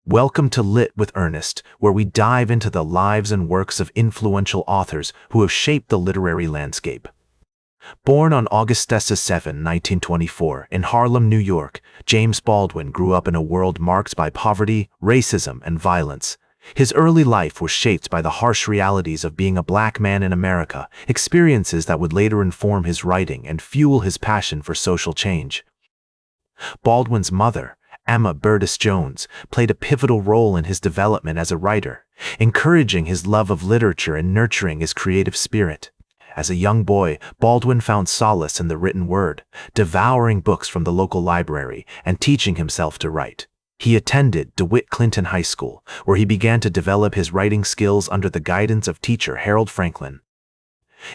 Welcome to Lit with Ernest, where we dive into the lives and works of influential authors who have shaped the literary landscape. Born on August 7, 1924, in Harlem, New York, James Baldwin grew up in a world marked by poverty, racism, and violence. His early life was shaped by the harsh realities of being a black man in America, experiences that would later inform his writing and fuel his passion for social change. Baldwin's mother, Emma Burtis Jones, played a pivotal role in his development as a writer, encouraging his love of literature and nurturing his creative spirit. As a young boy, Baldwin found solace in the written word, devouring books from the local library and teaching himself to write. He attended DeWitt Clinton High School, where he began to develop his writing skills under the guidance of teacher Harold Franklin.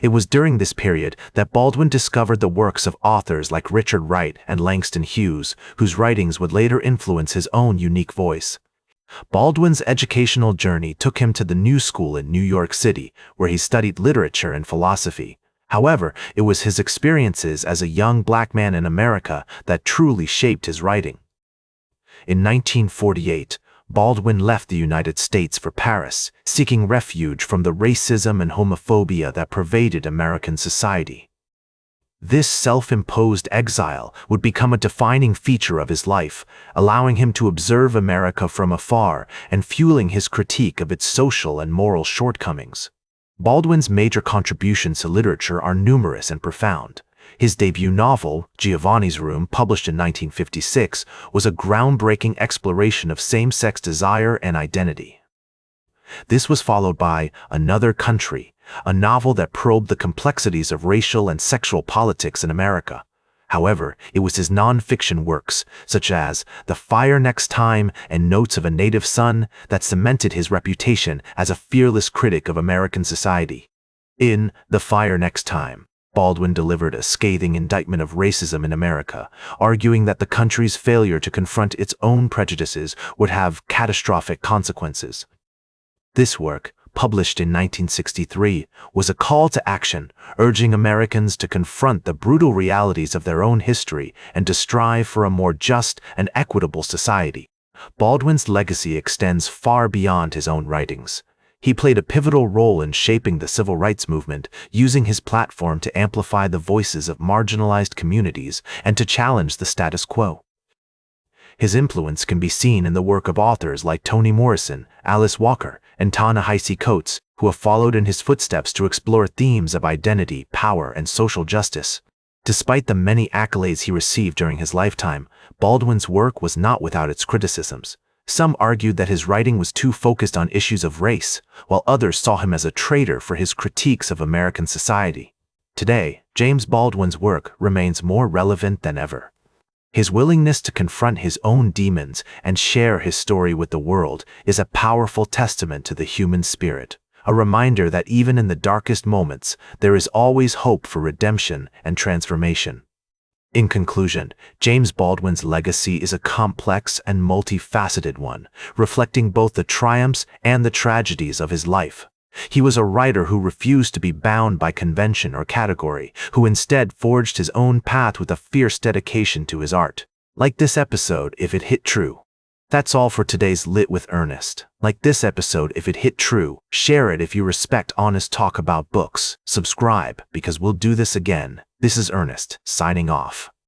It was during this period that Baldwin discovered the works of authors like Richard Wright and Langston Hughes, whose writings would later influence his own unique voice. Baldwin's educational journey took him to the New School in New York City, where he studied literature and philosophy. However, it was his experiences as a young black man in America that truly shaped his writing. In 1948, Baldwin left the United States for Paris, seeking refuge from the racism and homophobia that pervaded American society. This self-imposed exile would become a defining feature of his life, allowing him to observe America from afar and fueling his critique of its social and moral shortcomings. Baldwin's major contributions to literature are numerous and profound. His debut novel, Giovanni's Room, published in 1956, was a groundbreaking exploration of same-sex desire and identity. This was followed by Another Country, a novel that probed the complexities of racial and sexual politics in America. However, it was his nonfiction works, such as The Fire Next Time and Notes of a Native Son, that cemented his reputation as a fearless critic of American society. In The Fire Next Time, Baldwin delivered a scathing indictment of racism in America, arguing that the country's failure to confront its own prejudices would have catastrophic consequences. This work, published in 1963, was a call to action, urging Americans to confront the brutal realities of their own history and to strive for a more just and equitable society. Baldwin's legacy extends far beyond his own writings. He played a pivotal role in shaping the civil rights movement, using his platform to amplify the voices of marginalized communities and to challenge the status quo. His influence can be seen in the work of authors like Toni Morrison, Alice Walker, and Ta-Nehisi, who have followed in his footsteps to explore themes of identity, power, and social justice. Despite the many accolades he received during his lifetime, Baldwin's work was not without its criticisms. Some argued that his writing was too focused on issues of race, while others saw him as a traitor for his critiques of American society. Today, James Baldwin's work remains more relevant than ever. His willingness to confront his own demons and share his story with the world is a powerful testament to the human spirit, a reminder that even in the darkest moments, there is always hope for redemption and transformation. In conclusion, James Baldwin's legacy is a complex and multifaceted one, reflecting both the triumphs and the tragedies of his life. He was a writer who refused to be bound by convention or category, who instead forged his own path with a fierce dedication to his art. Like this episode if it hit true. That's all for today's Lit with Ernest. Like this episode if it hit true. Share it if you respect honest talk about books. Subscribe, because we'll do this again. This is Ernest, signing off.